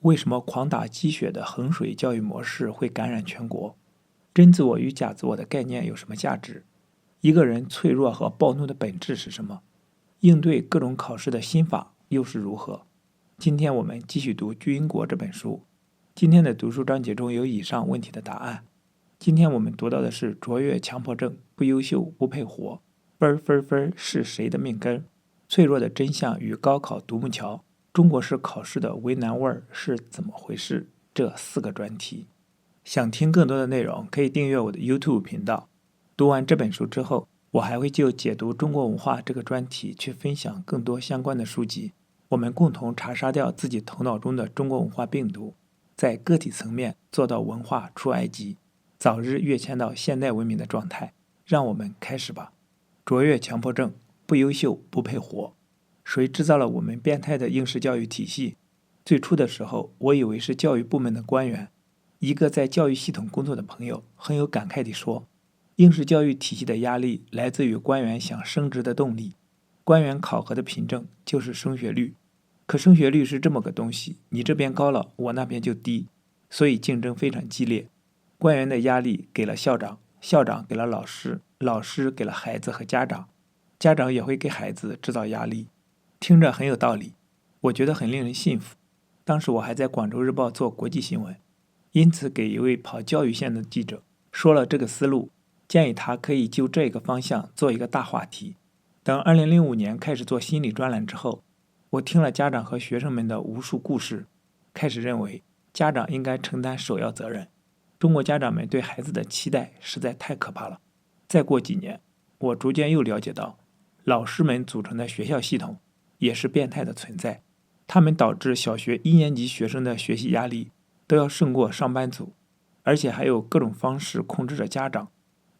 为什么狂打鸡血的衡水教育模式会感染全国？真自我与假自我的概念有什么价值？一个人脆弱和暴怒的本质是什么？应对各种考试的心法又是如何？今天我们继续读《巨婴国》这本书。今天的读书章节中有以上问题的答案。今天我们读到的是卓越强迫症，不优秀不配活，分是谁的命根？脆弱的真相与高考独木桥，中国式考试的为难味儿是怎么回事？这4个专题。想听更多的内容，可以订阅我的 YouTube 频道。读完这本书之后，我还会就解读中国文化这个专题去分享更多相关的书籍。我们共同查杀掉自己头脑中的中国文化病毒，在个体层面做到文化出埃及，早日跃迁到现代文明的状态。让我们开始吧。卓越强迫症，不优秀不配活。谁制造了我们变态的应试教育体系？最初的时候，我以为是教育部门的官员。一个在教育系统工作的朋友很有感慨地说，应试教育体系的压力来自于官员想升职的动力。官员考核的凭证就是升学率，可升学率是这么个东西，你这边高了，我那边就低，所以竞争非常激烈。官员的压力给了校长，校长给了老师，老师给了孩子和家长，家长也会给孩子制造压力。听着很有道理，我觉得很令人信服。当时我还在广州日报做国际新闻，因此给一位跑教育线的记者说了这个思路，建议他可以就这个方向做一个大话题。等2005年开始做心理专栏之后，我听了家长和学生们的无数故事，开始认为家长应该承担首要责任。中国家长们对孩子的期待实在太可怕了。再过几年，我逐渐又了解到，老师们组成的学校系统也是变态的存在，他们导致小学1年级学生的学习压力都要胜过上班族，而且还有各种方式控制着家长，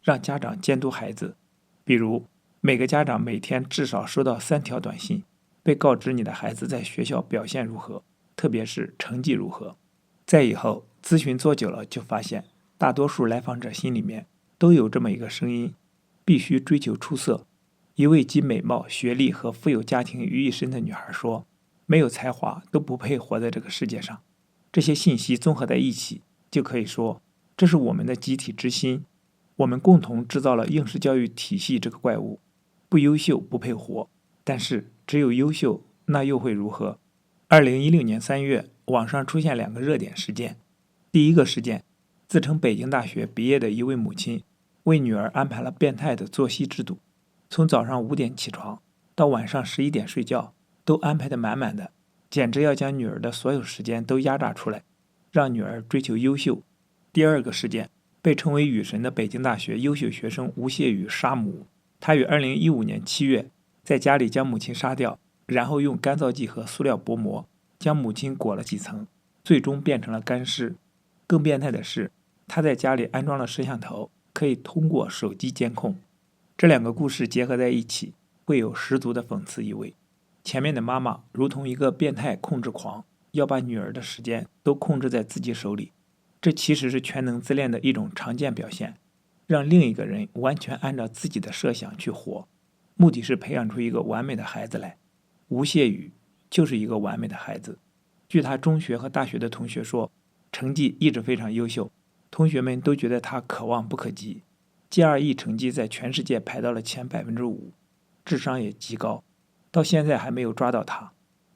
让家长监督孩子。比如每个家长每天至少收到3条短信，被告知你的孩子在学校表现如何，特别是成绩如何。再以后咨询做久了，就发现大多数来访者心里面都有这么一个声音，必须追求出色。一位集美貌、学历和富有家庭于一身的女孩说，没有才华都不配活在这个世界上。这些信息综合在一起，就可以说这是我们的集体之心，我们共同制造了应试教育体系这个怪物。不优秀不配活，但是只有优秀，那又会如何？2016年3月，网上出现2个热点事件。第一个事件，自称北京大学毕业的一位母亲为女儿安排了变态的作息制度，从早上5点起床到晚上11点睡觉，都安排得满满的，简直要将女儿的所有时间都压榨出来，让女儿追求优秀。第二个事件，被称为雨神的北京大学优秀学生吴谢宇杀母。他于2015年7月在家里将母亲杀掉，然后用干燥剂和塑料薄膜将母亲裹了几层，最终变成了干尸。更变态的是，他在家里安装了摄像头，可以通过手机监控。这2个故事结合在一起，会有十足的讽刺意味。前面的妈妈如同一个变态控制狂，要把女儿的时间都控制在自己手里，这其实是全能自恋的一种常见表现，让另一个人完全按照自己的设想去活，目的是培养出一个完美的孩子来。吴谢宇就是一个完美的孩子。据他中学和大学的同学说，成绩一直非常优秀，同学们都觉得他可望不可及。GRE 成绩在全世界排到了前5%，智商也极高，到现在还没有抓到他，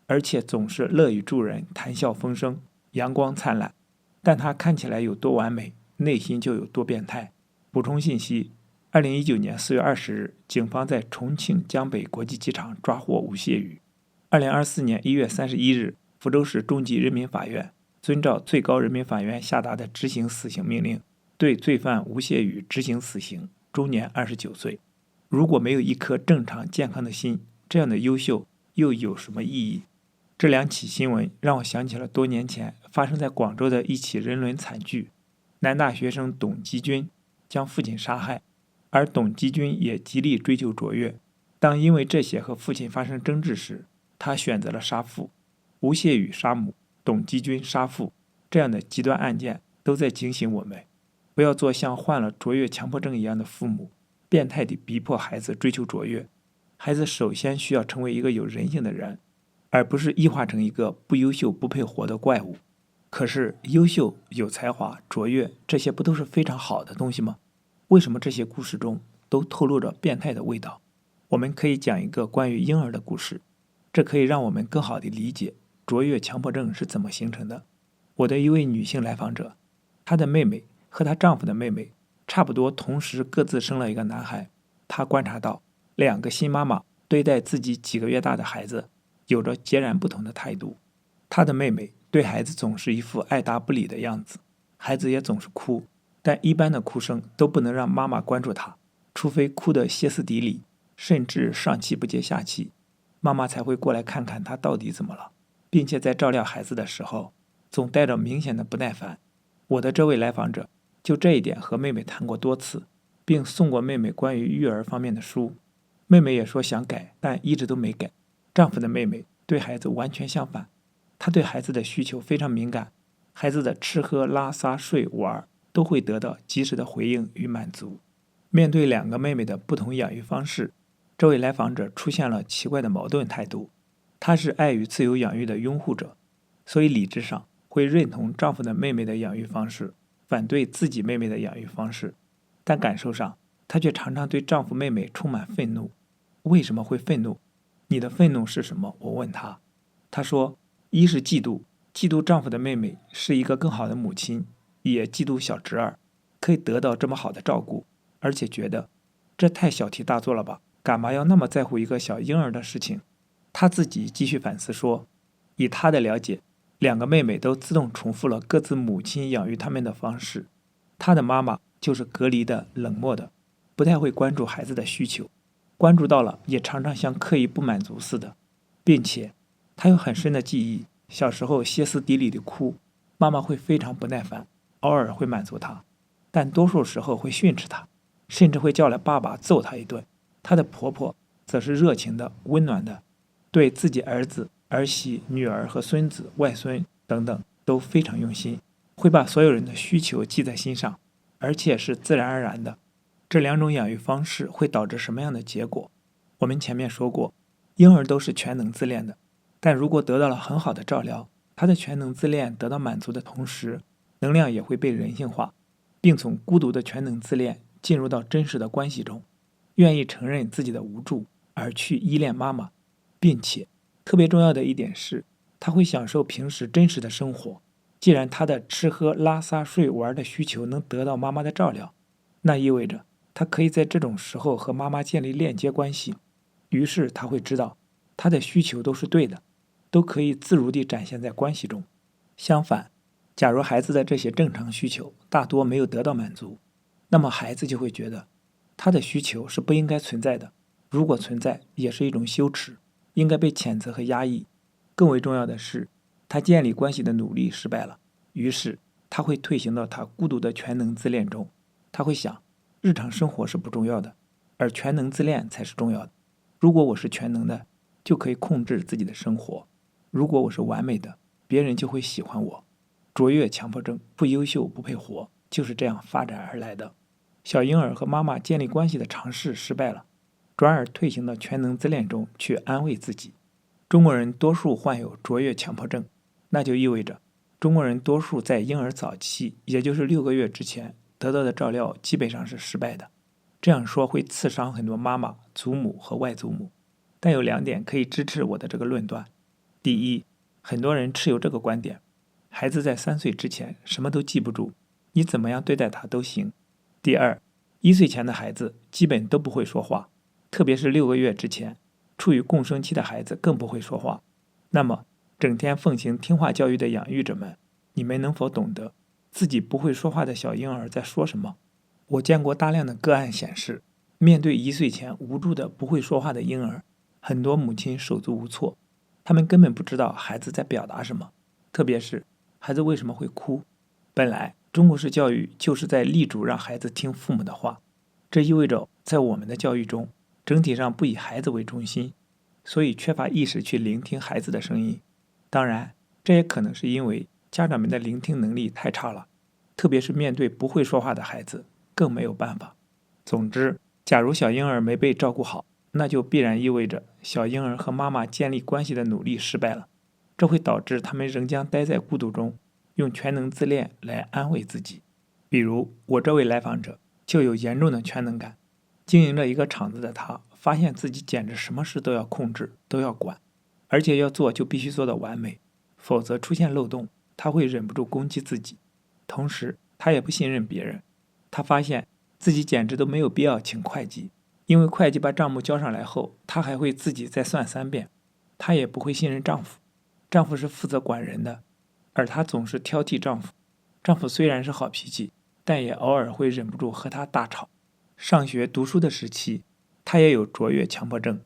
而且总是乐于助人，谈笑风生，阳光灿烂。但他看起来有多完美，内心就有多变态。补充信息：2019年4月20日，警方在重庆江北国际机场抓获吴谢宇。2024年1月31日，福州市中级人民法院遵照最高人民法院下达的执行死刑命令，对罪犯吴谢宇执行死刑，终年29岁。如果没有一颗正常健康的心，这样的优秀又有什么意义？这2起新闻让我想起了多年前发生在广州的一起人伦惨剧。男大学生董基军将父亲杀害，而董基军也极力追求卓越。当因为这些和父亲发生争执时，他选择了杀父。吴谢宇杀母，董基军杀父，这样的极端案件都在警醒我们，不要做像患了卓越强迫症一样的父母，变态地逼迫孩子追求卓越。孩子首先需要成为一个有人性的人，而不是异化成一个不优秀不配活的怪物。可是优秀、有才华、卓越，这些不都是非常好的东西吗？为什么这些故事中都透露着变态的味道？我们可以讲一个关于婴儿的故事，这可以让我们更好地理解卓越强迫症是怎么形成的。我的一位女性来访者，她的妹妹和她丈夫的妹妹差不多同时各自生了一个男孩。她观察到2个新妈妈对待自己几个月大的孩子有着截然不同的态度。她的妹妹对孩子总是一副爱答不理的样子，孩子也总是哭，但一般的哭声都不能让妈妈关注她，除非哭得歇斯底里，甚至上气不接下气，妈妈才会过来看看她到底怎么了，并且在照料孩子的时候总带着明显的不耐烦。我的这位来访者就这一点和妹妹谈过多次，并送过妹妹关于育儿方面的书，妹妹也说想改，但一直都没改。丈夫的妹妹对孩子完全相反，她对孩子的需求非常敏感，孩子的吃喝拉撒睡玩都会得到及时的回应与满足。面对2个妹妹的不同养育方式，这位来访者出现了奇怪的矛盾态度。她是爱与自由养育的拥护者，所以理智上会认同丈夫的妹妹的养育方式，反对自己妹妹的养育方式，但感受上她却常常对丈夫妹妹充满愤怒。为什么会愤怒？你的愤怒是什么？我问她。她说，一是嫉妒，嫉妒丈夫的妹妹是一个更好的母亲，也嫉妒小侄儿可以得到这么好的照顾，而且觉得这太小题大做了吧，干嘛要那么在乎一个小婴儿的事情。她自己继续反思说，以她的了解，2个妹妹都自动重复了各自母亲养育她们的方式。她的妈妈就是隔离的、冷漠的，不太会关注孩子的需求，关注到了也常常像刻意不满足似的，并且她有很深的记忆，小时候歇斯底里的哭，妈妈会非常不耐烦，偶尔会满足她，但多数时候会训斥她，甚至会叫来爸爸揍她一顿。她的婆婆则是热情的、温暖的，对自己儿子、儿媳、女儿和孙子、外孙等等都非常用心，会把所有人的需求记在心上，而且是自然而然的。这2种养育方式会导致什么样的结果？我们前面说过，婴儿都是全能自恋的，但如果得到了很好的照料，他的全能自恋得到满足的同时，能量也会被人性化，并从孤独的全能自恋进入到真实的关系中，愿意承认自己的无助，而去依恋妈妈，并且特别重要的一点是，他会享受平时真实的生活。既然他的吃喝拉撒睡玩的需求能得到妈妈的照料，那意味着他可以在这种时候和妈妈建立链接关系，于是他会知道他的需求都是对的，都可以自如地展现在关系中。相反，假如孩子的这些正常需求大多没有得到满足，那么孩子就会觉得他的需求是不应该存在的，如果存在也是一种羞耻，应该被谴责和压抑。更为重要的是，他建立关系的努力失败了，于是他会退行到他孤独的全能自恋中。他会想，日常生活是不重要的，而全能自恋才是重要的。如果我是全能的，就可以控制自己的生活；如果我是完美的，别人就会喜欢我。卓越强迫症，不优秀不配活，就是这样发展而来的。小婴儿和妈妈建立关系的尝试失败了，转而退行到全能自恋中去安慰自己。中国人多数患有卓越强迫症，那就意味着中国人多数在婴儿早期，也就是6个月之前得到的照料基本上是失败的。这样说会刺伤很多妈妈、祖母和外祖母，但有2点可以支持我的这个论断。第一，很多人持有这个观点，孩子在3岁之前什么都记不住，你怎么样对待他都行。第二，1岁前的孩子基本都不会说话，特别是6个月之前，处于共生期的孩子更不会说话。那么，整天奉行听话教育的养育者们，你们能否懂得自己不会说话的小婴儿在说什么？我见过大量的个案显示，面对1岁前无助的不会说话的婴儿，很多母亲手足无措，他们根本不知道孩子在表达什么，特别是孩子为什么会哭。本来中国式教育就是在力主让孩子听父母的话，这意味着在我们的教育中，整体上不以孩子为中心，所以缺乏意识去聆听孩子的声音。当然，这也可能是因为家长们的聆听能力太差了，特别是面对不会说话的孩子，更没有办法。总之，假如小婴儿没被照顾好，那就必然意味着小婴儿和妈妈建立关系的努力失败了，这会导致他们仍将待在孤独中，用全能自恋来安慰自己。比如我这位来访者就有严重的全能感，经营着一个厂子的他，发现自己简直什么事都要控制，都要管，而且要做就必须做到完美，否则出现漏洞，他会忍不住攻击自己。同时，他也不信任别人，他发现自己简直都没有必要请会计，因为会计把账目交上来后，他还会自己再算3遍。他也不会信任丈夫，丈夫是负责管人的，而她总是挑剔丈夫。丈夫虽然是好脾气，但也偶尔会忍不住和她大吵。上学读书的时期，她也有卓越强迫症。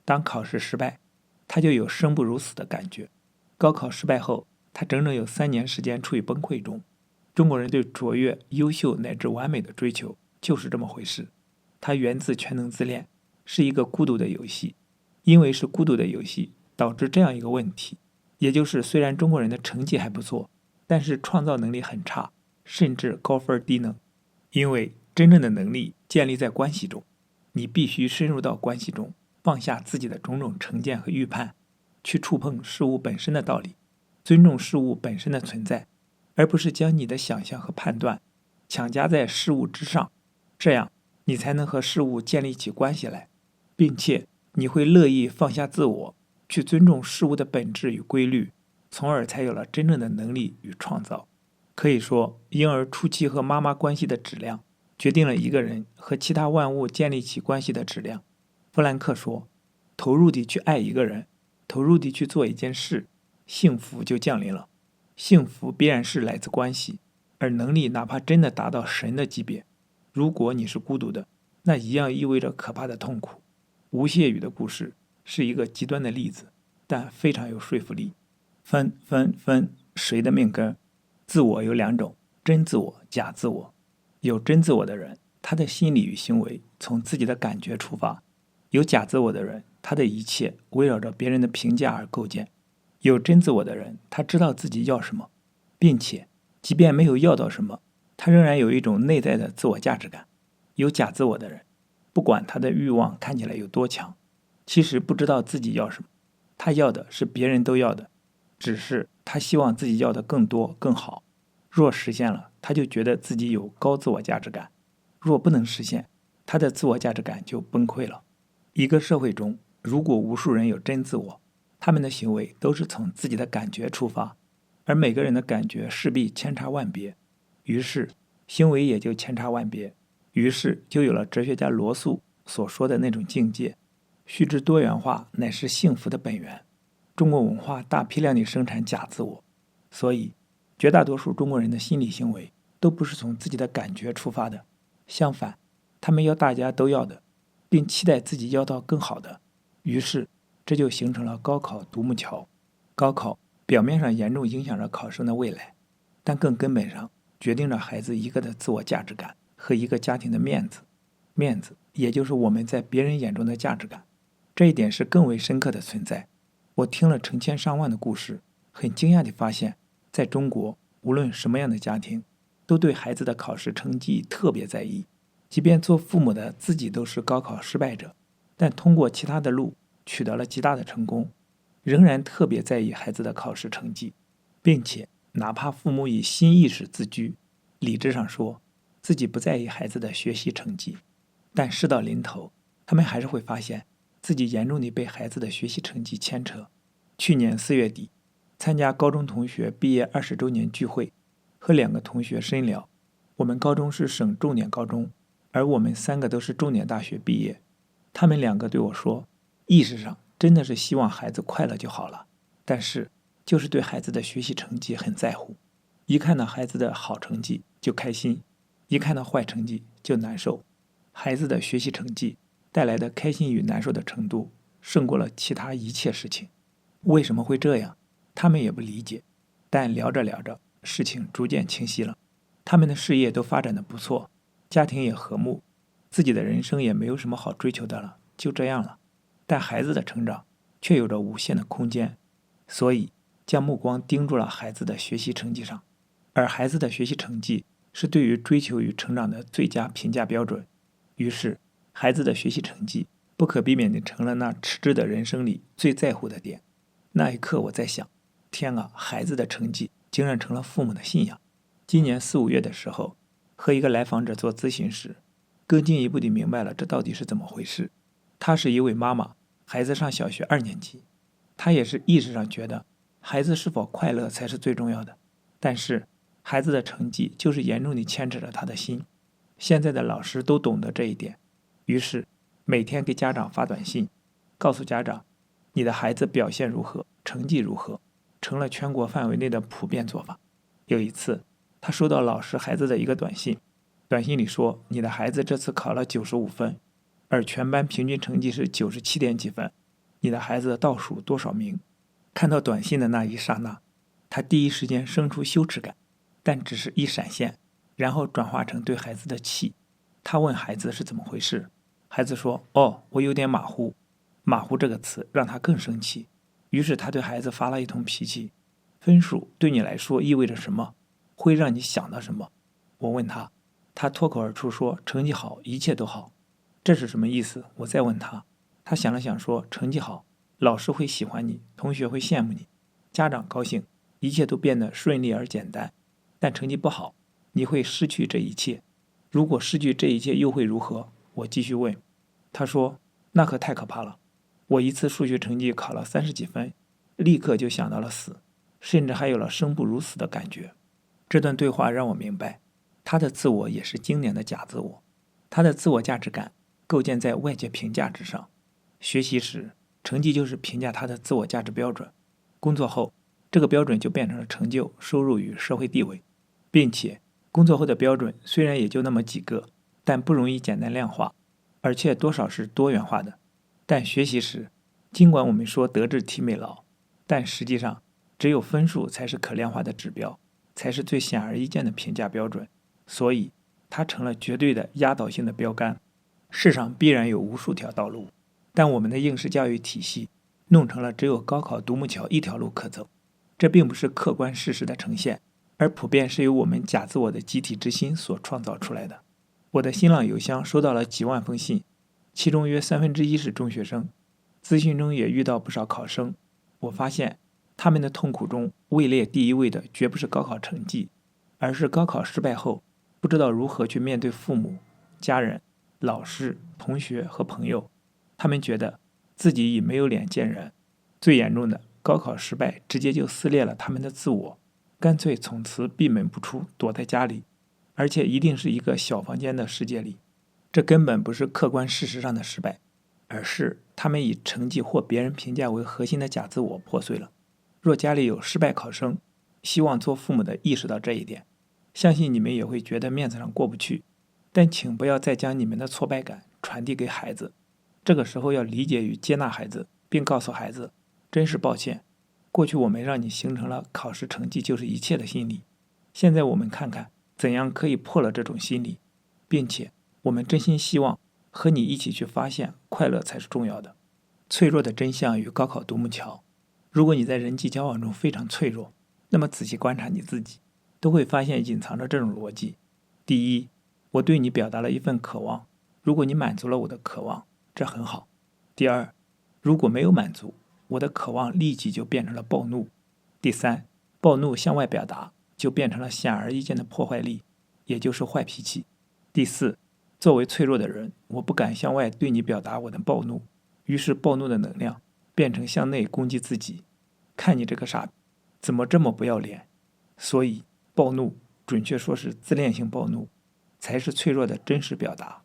当考试失败，她就有生不如死的感觉。高考失败后，她整整有3年时间处于崩溃中。中国人对卓越、优秀乃至完美的追求就是这么回事。它源自全能自恋，是一个孤独的游戏。因为是孤独的游戏，导致这样一个问题，也就是虽然中国人的成绩还不错，但是创造能力很差，甚至高分低能。因为真正的能力建立在关系中，你必须深入到关系中，放下自己的种种成见和预判，去触碰事物本身的道理，尊重事物本身的存在，而不是将你的想象和判断强加在事物之上。这样你才能和事物建立起关系来，并且你会乐意放下自我，去尊重事物的本质与规律，从而才有了真正的能力与创造。可以说，婴儿初期和妈妈关系的质量，决定了一个人和其他万物建立起关系的质量。弗兰克说，投入地去爱一个人，投入地去做一件事，幸福就降临了。幸福必然是来自关系，而能力哪怕真的达到神的级别，如果你是孤独的，那一样意味着可怕的痛苦。吴谢宇的故事是一个极端的例子，但非常有说服力。分，谁的命根？自我有2种，真自我、假自我。有真自我的人，他的心理与行为从自己的感觉出发；有假自我的人，他的一切围绕着别人的评价而构建。有真自我的人，他知道自己要什么，并且即便没有要到什么，他仍然有一种内在的自我价值感。有假自我的人，不管他的欲望看起来有多强，其实不知道自己要什么，他要的是别人都要的，只是他希望自己要的更多更好。若实现了，他就觉得自己有高自我价值感；若不能实现，他的自我价值感就崩溃了。一个社会中，如果无数人有真自我，他们的行为都是从自己的感觉出发，而每个人的感觉势必千差万别，于是行为也就千差万别。于是就有了哲学家罗素所说的那种境界，须知多元化乃是幸福的本源。中国文化大批量地生产假自我，所以绝大多数中国人的心理行为都不是从自己的感觉出发的，相反，他们要大家都要的，并期待自己要到更好的。于是这就形成了高考独木桥。高考表面上严重影响着考生的未来，但更根本上决定着孩子一个的自我价值感和一个家庭的面子。面子也就是我们在别人眼中的价值感，这一点是更为深刻的存在。我听了成千上万的故事，很惊讶地发现，在中国无论什么样的家庭都对孩子的考试成绩特别在意，即便做父母的自己都是高考失败者，但通过其他的路取得了极大的成功，仍然特别在意孩子的考试成绩，并且哪怕父母以新意识自居，理智上说自己不在意孩子的学习成绩，但事到临头，他们还是会发现自己严重地被孩子的学习成绩牵扯。去年4月底，参加高中同学毕业20周年聚会，和2个同学深聊。我们高中是省重点高中，而我们3个都是重点大学毕业。他们2个对我说，意识上真的是希望孩子快乐就好了，但是就是对孩子的学习成绩很在乎，一看到孩子的好成绩就开心，一看到坏成绩就难受。孩子的学习成绩带来的开心与难受的程度胜过了其他一切事情。为什么会这样？他们也不理解。但聊着聊着，事情逐渐清晰了。他们的事业都发展得不错，家庭也和睦，自己的人生也没有什么好追求的了，就这样了。但孩子的成长却有着无限的空间，所以将目光盯住了孩子的学习成绩上。而孩子的学习成绩是对于追求与成长的最佳评价标准。于是孩子的学习成绩不可避免地成了那迟滞的人生里最在乎的点。那一刻我在想，天啊，孩子的成绩竟然成了父母的信仰。今年4、5月的时候，和一个来访者做咨询时，更进一步地明白了这到底是怎么回事。她是一位妈妈，孩子上小学2年级，她也是意识上觉得孩子是否快乐才是最重要的，但是孩子的成绩就是严重地牵扯着她的心。现在的老师都懂得这一点，于是每天给家长发短信，告诉家长你的孩子表现如何，成绩如何，成了全国范围内的普遍做法。有一次，他收到老师孩子的一个短信，短信里说你的孩子这次考了95分，而全班平均成绩是97点几分，你的孩子倒数多少名？看到短信的那一刹那，他第一时间生出羞耻感，但只是一闪现，然后转化成对孩子的气。他问孩子是怎么回事，孩子说我有点马虎。马虎这个词让他更生气，于是他对孩子发了一通脾气。分数对你来说意味着什么？会让你想到什么？我问他，他脱口而出说成绩好，一切都好。这是什么意思？我再问他，他想了想说成绩好，老师会喜欢你，同学会羡慕你，家长高兴，一切都变得顺利而简单。但成绩不好，你会失去这一切。如果失去这一切又会如何？我继续问。他说那可太可怕了。我一次数学成绩考了30几分，立刻就想到了死，甚至还有了生不如死的感觉。这段对话让我明白，他的自我也是经典的假自我。他的自我价值感构建在外界评价之上。学习时，成绩就是评价他的自我价值标准；工作后，这个标准就变成了成就、收入与社会地位，并且工作后的标准虽然也就那么几个，但不容易简单量化，而且多少是多元化的。但学习时，尽管我们说德智体美劳，但实际上只有分数才是可量化的指标，才是最显而易见的评价标准，所以它成了绝对的压倒性的标杆。世上必然有无数条道路，但我们的应试教育体系弄成了只有高考独木桥一条路可走。这并不是客观事实的呈现，而普遍是由我们假自我的集体之心所创造出来的。我的新浪邮箱收到了几万封信，其中约1/3是中学生。咨询中也遇到不少考生，我发现他们的痛苦中位列第一位的绝不是高考成绩，而是高考失败后不知道如何去面对父母、家人、老师、同学和朋友。他们觉得自己已没有脸见人。最严重的，高考失败直接就撕裂了他们的自我，干脆从此闭门不出，躲在家里，而且一定是一个小房间的世界里。这根本不是客观事实上的失败，而是他们以成绩或别人评价为核心的假自我破碎了。若家里有失败考生，希望做父母的意识到这一点，相信你们也会觉得面子上过不去。但请不要再将你们的挫败感传递给孩子，这个时候要理解与接纳孩子，并告诉孩子，真是抱歉，过去我们让你形成了考试成绩就是一切的心理，现在我们看看怎样可以破了这种心理，并且我们真心希望和你一起去发现快乐才是重要的。脆弱的真相与高考独木桥。如果你在人际交往中非常脆弱，那么仔细观察你自己，都会发现隐藏着这种逻辑。第一，我对你表达了一份渴望，如果你满足了我的渴望，这很好。第二，如果没有满足，我的渴望立即就变成了暴怒。第三，暴怒向外表达，就变成了显而易见的破坏力，也就是坏脾气。第四，作为脆弱的人，我不敢向外对你表达我的暴怒，于是暴怒的能量变成向内攻击自己，看你这个傻逼，怎么这么不要脸。所以暴怒，准确说是自恋性暴怒，才是脆弱的真实表达。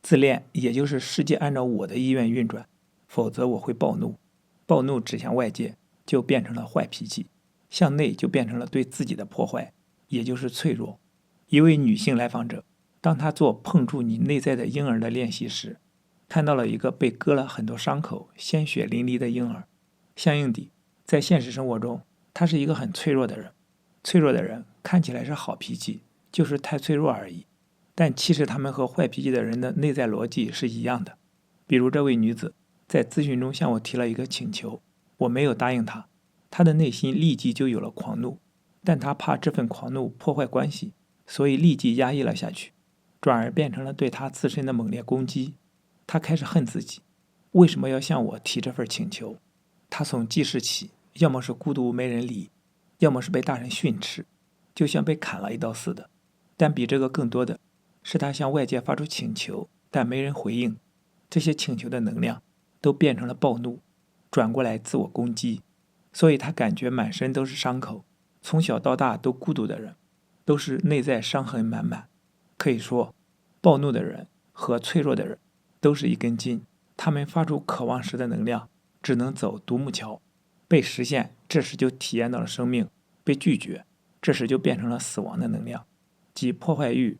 自恋也就是世界按照我的意愿运转，否则我会暴怒。暴怒指向外界，就变成了坏脾气，向内就变成了对自己的破坏，也就是脆弱。一位女性来访者，当她做碰触你内在的婴儿的练习时，看到了一个被割了很多伤口、鲜血淋漓的婴儿。相应地，在现实生活中，他是一个很脆弱的人。脆弱的人看起来是好脾气，就是太脆弱而已。但其实他们和坏脾气的人的内在逻辑是一样的。比如这位女子在咨询中向我提了一个请求，我没有答应她，她的内心立即就有了狂怒，但她怕这份狂怒破坏关系，所以立即压抑了下去，转而变成了对她自身的猛烈攻击。她开始恨自己，为什么要向我提这份请求？她从记事起，要么是孤独没人理，要么是被大人训斥，就像被砍了一刀似的。但比这个更多的是他向外界发出请求，但没人回应，这些请求的能量都变成了暴怒，转过来自我攻击，所以他感觉满身都是伤口，从小到大都孤独的人，都是内在伤痕满满。可以说，暴怒的人和脆弱的人都是一根筋，他们发出渴望时的能量只能走独木桥，被实现，这时就体验到了生命；被拒绝，这时就变成了死亡的能量，即破坏欲，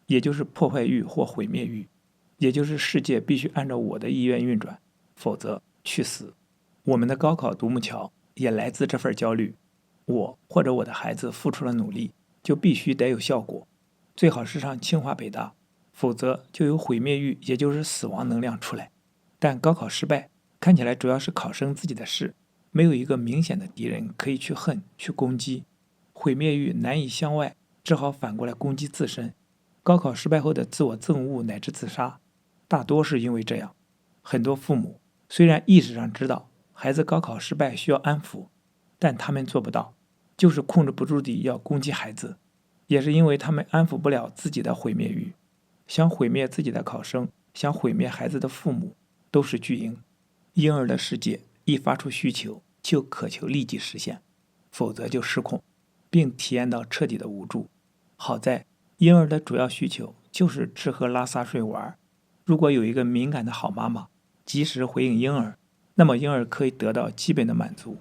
也就是破坏欲或毁灭欲，也就是世界必须按照我的意愿运转，否则去死。我们的高考独木桥也来自这份焦虑，我或者我的孩子付出了努力，就必须得有效果，最好是上清华北大，否则就有毁灭欲，也就是死亡能量出来。但高考失败看起来主要是考生自己的事，没有一个明显的敌人可以去恨去攻击，毁灭欲难以向外，只好反过来攻击自身。高考失败后的自我憎恶乃至自杀，大多是因为这样。很多父母虽然意识上知道孩子高考失败需要安抚，但他们做不到，就是控制不住地要攻击孩子，也是因为他们安抚不了自己的毁灭欲。想毁灭自己的考生，想毁灭孩子的父母，都是巨婴。婴儿的世界一发出需求，就渴求立即实现，否则就失控，并体验到彻底的无助。好在婴儿的主要需求就是吃喝拉撒睡玩，如果有一个敏感的好妈妈及时回应婴儿，那么婴儿可以得到基本的满足。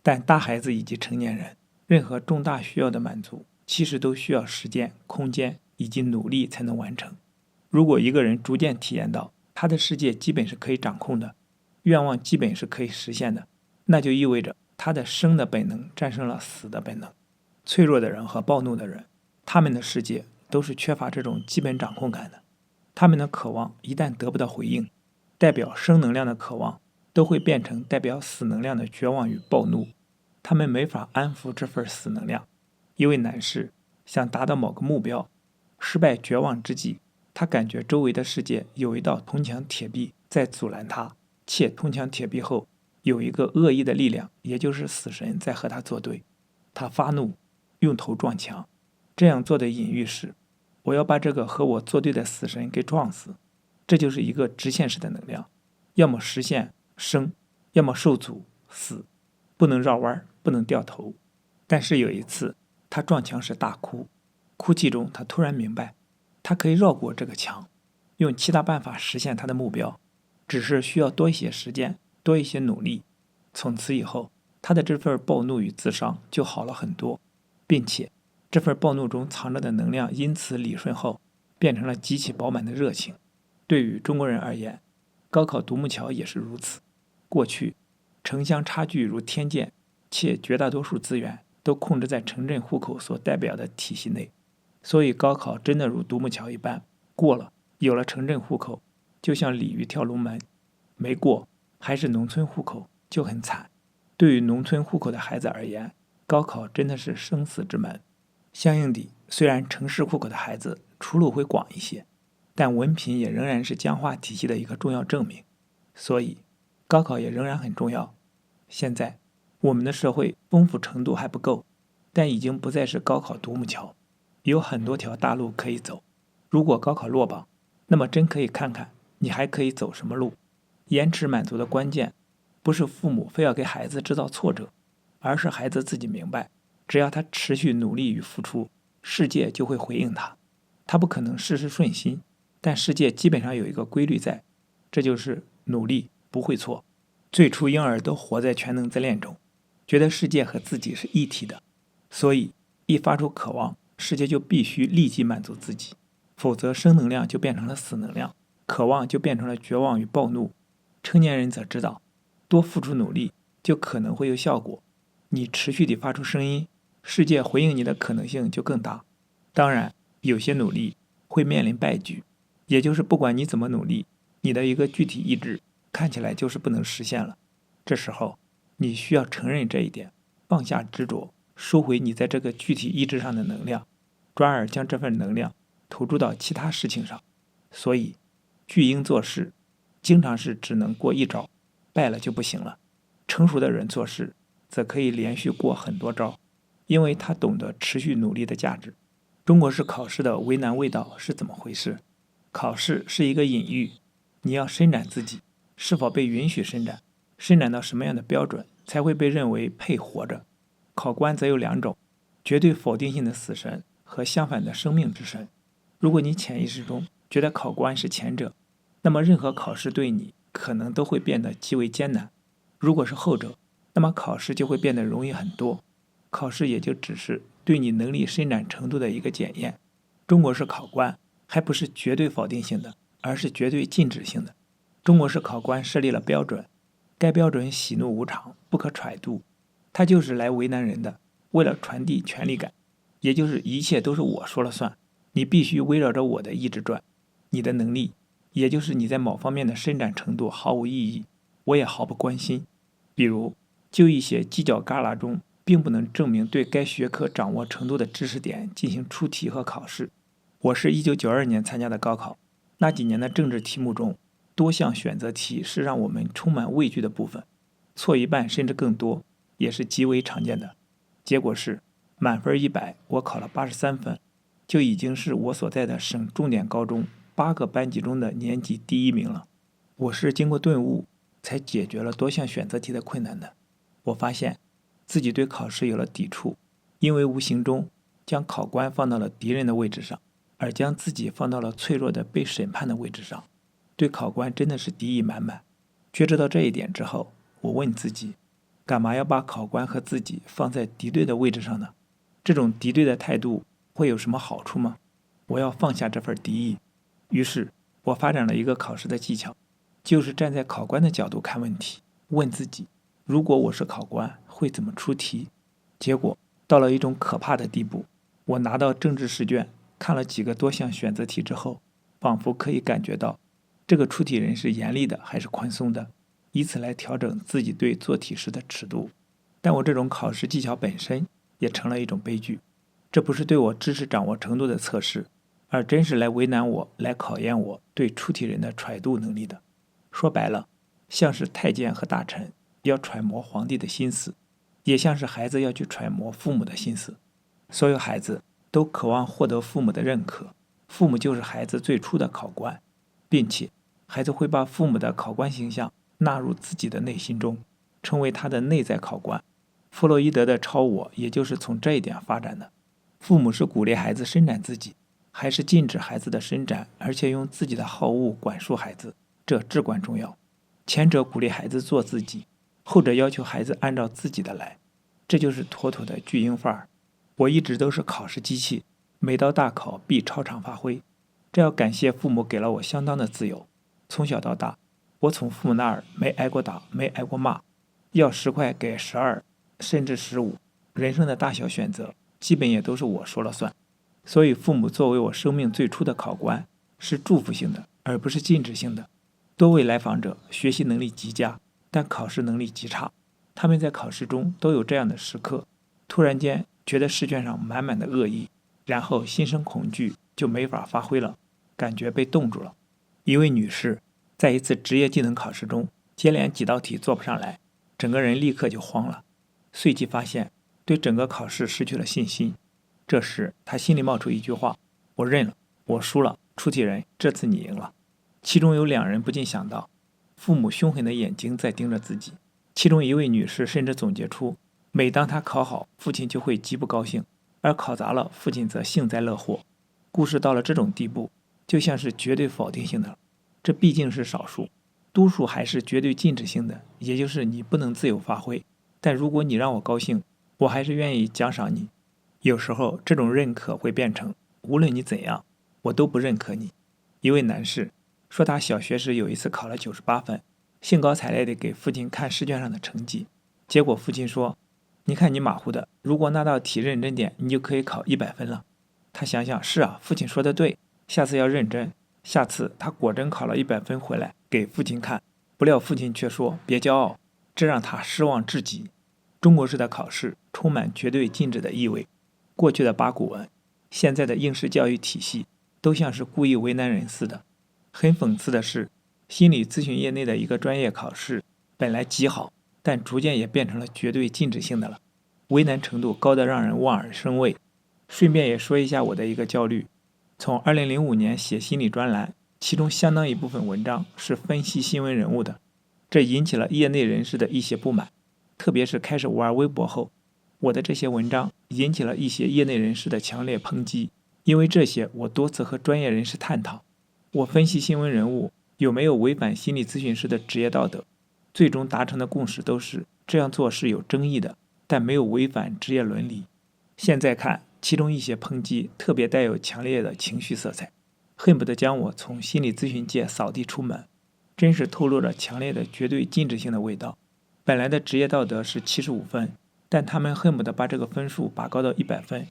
但大孩子以及成年人，任何重大需要的满足其实都需要时间、空间以及努力才能完成。如果一个人逐渐体验到他的世界基本是可以掌控的，愿望基本是可以实现的，那就意味着他的生的本能战胜了死的本能。脆弱的人和暴怒的人，他们的世界都是缺乏这种基本掌控感的。他们的渴望一旦得不到回应，代表生能量的渴望都会变成代表死能量的绝望与暴怒。他们没法安抚这份死能量。一位男士想达到某个目标，失败绝望之际，他感觉周围的世界有一道铜墙铁壁在阻拦他，且铜墙铁壁后有一个恶意的力量，也就是死神在和他作对。他发怒，用头撞墙。这样做的隐喻是，我要把这个和我作对的死神给撞死。这就是一个直线式的能量，要么实现生，要么受阻死，不能绕弯，不能掉头。但是有一次他撞墙时大哭，哭泣中他突然明白，他可以绕过这个墙，用其他办法实现他的目标，只是需要多一些时间，多一些努力。从此以后，他的这份暴怒与自伤就好了很多，并且这份暴怒中藏着的能量因此理顺后，变成了极其饱满的热情。对于中国人而言，高考独木桥也是如此。过去城乡差距如天堑，且绝大多数资源都控制在城镇户口所代表的体系内，所以高考真的如独木桥一般，过了，有了城镇户口，就像鲤鱼跳龙门；没过，还是农村户口，就很惨。对于农村户口的孩子而言，高考真的是生死之门。相应地，虽然城市户口的孩子出路会广一些，但文凭也仍然是僵化体系的一个重要证明，所以高考也仍然很重要。现在我们的社会丰富程度还不够，但已经不再是高考独木桥，有很多条大路可以走。如果高考落榜，那么真可以看看你还可以走什么路。延迟满足的关键不是父母非要给孩子制造挫折，而是孩子自己明白，只要他持续努力与付出，世界就会回应他。他不可能事事顺心，但世界基本上有一个规律在，这就是努力不会错。最初婴儿都活在全能自恋中，觉得世界和自己是一体的，所以一发出渴望，世界就必须立即满足自己，否则生能量就变成了死能量，渴望就变成了绝望与暴怒。成年人则知道，多付出努力就可能会有效果，你持续地发出声音，世界回应你的可能性就更大。当然，有些努力会面临败局，也就是不管你怎么努力，你的一个具体意志看起来就是不能实现了。这时候你需要承认这一点，放下执着，收回你在这个具体意志上的能量，转而将这份能量投注到其他事情上。所以巨婴做事经常是只能过一招，败了就不行了。成熟的人做事则可以连续过很多招，因为他懂得持续努力的价值。中国式考试的为难味道是怎么回事？考试是一个隐喻，你要伸展自己，是否被允许伸展，伸展到什么样的标准才会被认为配活着？考官则有两种，绝对否定性的死神和相反的生命之神。如果你潜意识中觉得考官是前者，那么任何考试对你可能都会变得极为艰难。如果是后者，那么考试就会变得容易很多。考试也就只是对你能力伸展程度的一个检验。中国式考官还不是绝对否定性的，而是绝对禁止性的。中国式考官设立了标准，该标准喜怒无常，不可揣度，它就是来为难人的，为了传递权力感，也就是一切都是我说了算，你必须围绕着我的意志转。你的能力，也就是你在某方面的伸展程度毫无意义，我也毫不关心。比如就一些犄角旮旯中并不能证明对该学科掌握程度的知识点进行出题和考试。我是1992年参加的高考，那几年的政治题目中，多项选择题是让我们充满畏惧的部分，错一半甚至更多，也是极为常见的。结果是满分100，我考了83分，就已经是我所在的省重点高中8个班级中的年级第1名了。我是经过顿悟才解决了多项选择题的困难的。我发现自己对考试有了抵触，因为无形中将考官放到了敌人的位置上，而将自己放到了脆弱的被审判的位置上，对考官真的是敌意满满。觉知到这一点之后，我问自己，干嘛要把考官和自己放在敌对的位置上呢？这种敌对的态度会有什么好处吗？我要放下这份敌意。于是我发展了一个考试的技巧，就是站在考官的角度看问题，问自己，如果我是考官会怎么出题？结果到了一种可怕的地步，我拿到政治试卷看了几个多项选择题之后，仿佛可以感觉到这个出题人是严厉的还是宽松的，以此来调整自己对做题时的尺度。但我这种考试技巧本身也成了一种悲剧，这不是对我知识掌握程度的测试，而真是来为难我，来考验我对出题人的揣度能力的。说白了，像是太监和大臣要揣摩皇帝的心思，也像是孩子要去揣摩父母的心思。所有孩子都渴望获得父母的认可，父母就是孩子最初的考官，并且孩子会把父母的考官形象纳入自己的内心中，成为他的内在考官。弗洛伊德的超我也就是从这一点发展的。父母是鼓励孩子伸展自己，还是禁止孩子的伸展，而且用自己的好恶管束孩子，这至关重要。前者鼓励孩子做自己，后者要求孩子按照自己的来，这就是妥妥的巨婴范儿。我一直都是考试机器，每到大考必超常发挥，这要感谢父母给了我相当的自由。从小到大，我从父母那儿没挨过打，没挨过骂，要10块给12，甚至15，人生的大小选择基本也都是我说了算。所以父母作为我生命最初的考官，是祝福性的，而不是禁止性的。多位来访者学习能力极佳，但考试能力极差，他们在考试中都有这样的时刻，突然间觉得试卷上满满的恶意，然后心生恐惧，就没法发挥了，感觉被冻住了。一位女士在一次职业技能考试中，接连几道题做不上来，整个人立刻就慌了，随即发现对整个考试失去了信心。这时她心里冒出一句话，我认了，我输了，出题人，这次你赢了。其中有2人不禁想到，父母凶狠的眼睛在盯着自己。其中一位女士甚至总结出，每当她考好，父亲就会极不高兴，而考砸了，父亲则幸灾乐祸。故事到了这种地步，就像是绝对否定性的了。这毕竟是少数，多数还是绝对禁止性的，也就是你不能自由发挥。但如果你让我高兴，我还是愿意奖赏你。有时候这种认可会变成，无论你怎样，我都不认可你。一位男士说，他小学时有一次考了98分，兴高采烈地给父亲看试卷上的成绩，结果父亲说，你看你马虎的，如果那道题认真点，你就可以考100分了。他想想，是啊，父亲说的对，下次要认真。下次他果真考了100分回来给父亲看，不料父亲却说别骄傲，这让他失望至极。中国式的考试充满绝对禁止的意味，过去的八股文，现在的应试教育体系都像是故意为难人似的。很讽刺的是，心理咨询业内的一个专业考试本来极好，但逐渐也变成了绝对禁止性的了。为难程度高得让人望而生畏。顺便也说一下我的一个焦虑，从2005年写心理专栏，其中相当一部分文章是分析新闻人物的，这引起了业内人士的一些不满，特别是开始玩微博后，我的这些文章引起了一些业内人士的强烈抨击。因为这些，我多次和专业人士探讨，我分析新闻人物有没有违反心理咨询师的职业道德，最终达成的共识都是这样做是有争议的，但没有违反职业伦理。现在看，其中一些抨击特别带有强烈的情绪色彩，恨不得将我从心理咨询界扫地出门，真是透露着强烈的绝对禁止性的味道。本来的职业道德是75分，但他们恨不得把这个分数拔高到100分，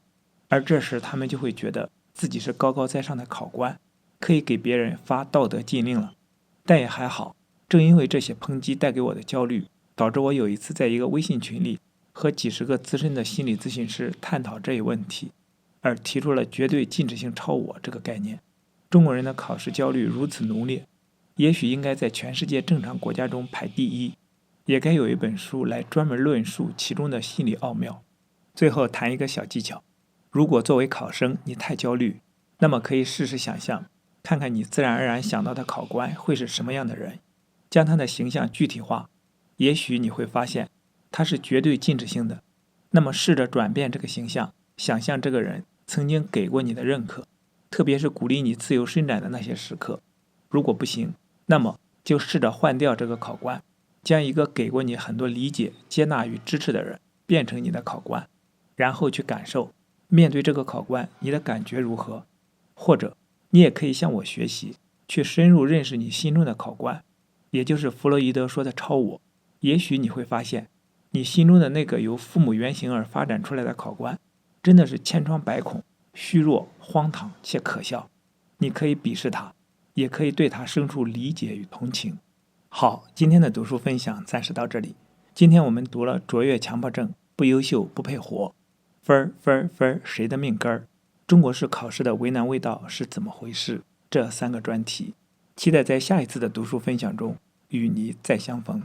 而这时他们就会觉得自己是高高在上的考官，可以给别人发道德禁令了。但也还好，正因为这些抨击带给我的焦虑，导致我有一次在一个微信群里和几十个资深的心理咨询师探讨这一问题，而提出了绝对禁止性超我这个概念。中国人的考试焦虑如此浓烈，也许应该在全世界正常国家中排第一，也该有一本书来专门论述其中的心理奥妙。最后谈一个小技巧，如果作为考生你太焦虑，那么可以试试想象，看看你自然而然想到的考官会是什么样的人，将他的形象具体化，也许你会发现他是绝对禁止性的。那么试着转变这个形象，想象这个人曾经给过你的认可，特别是鼓励你自由伸展的那些时刻。如果不行，那么就试着换掉这个考官，将一个给过你很多理解、接纳与支持的人变成你的考官，然后去感受面对这个考官你的感觉如何。或者你也可以向我学习，去深入认识你心中的考官，也就是弗洛伊德说的超我。也许你会发现，你心中的那个由父母原型而发展出来的考官，真的是千疮百孔、虚弱、荒唐且可笑。你可以鄙视他，也可以对他生出理解与同情。好，今天的读书分享暂时到这里。今天我们读了卓越强迫症，不优秀不配活，分谁的命根儿，中国式考试的为难味道是怎么回事，这3个专题。期待在下一次的读书分享中与你再相逢。